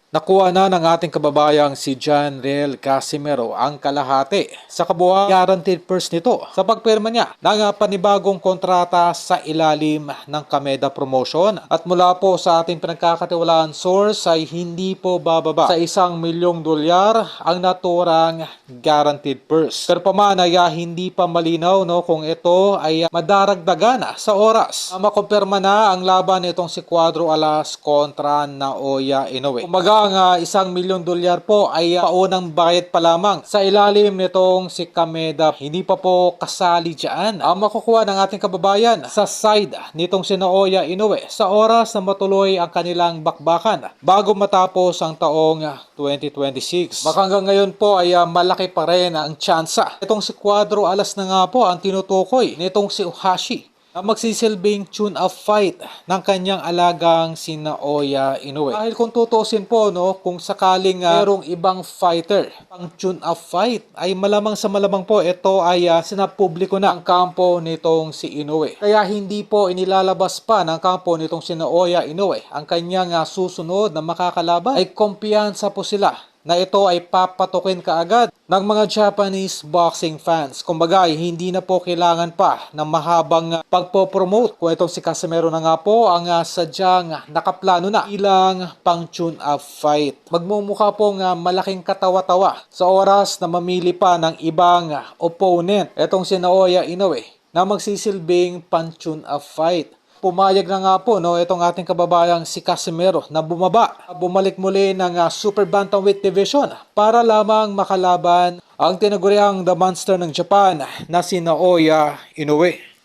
Nakuha na ng ating kababayang si John Riel Casimero ang kalahati sa kabuuang guaranteed purse nito sa pagpirma niya ng panibagong kontrata sa ilalim ng Kameda Promotion. At mula po sa ating pinagkakatiwalaan source ay hindi po bababa sa $1,000,000 ang naturang guaranteed purse. Pero paman ay hindi pa malinaw kung ito ay madaragdagan sa oras. Makumpirma na ang laban nitong si Cuadro Alas kontra Naoya Inoue. Kumbaga ang $1,000,000 po ay paunang bayad pa lamang sa ilalim nitong si Kameda. Hindi pa po kasali dyan ang makukuha ng ating kababayan sa side nitong si Naoya Inoue sa oras na matuloy ang kanilang bakbakan bago matapos ang taong 2026. Baka hanggang ngayon po ay malaki pa rin ang tsansa. Itong si Cuadro Alas na nga po ang tinutukoy nitong si Ohashi na magsisilbing tune-up fight ng kanyang alagang si Naoya Inoue. Dahil kung tutusin po, kung sakaling merong ibang fighter pang tune-up fight, ay malamang sa malamang po ito ay sinapubliko na ang kampo nitong si Inoue. Kaya hindi po inilalabas pa ng kampo nitong si Naoya Inoue ang kanyang susunod na makakalaban. Ay kumpiyansa po sila na ito ay papatukin kaagad ng mga Japanese boxing fans. Kumbaga, hindi na po kailangan pa ng mahabang pagpopromote kung itong si Casimero na nga po ang sadyang nakaplano na ilang pang tune-up fight. Magmumukha pong malaking katawa-tawa sa oras na mamili pa ng ibang opponent itong si Naoya Inoue na magsisilbing pang tune-up fight. Pumayag na nga po itong ating kababayang si Casimero na bumalik muli ng Super Bantamweight Division para lamang makalaban ang tinaguriang The Monster ng Japan na si Naoya Inoue.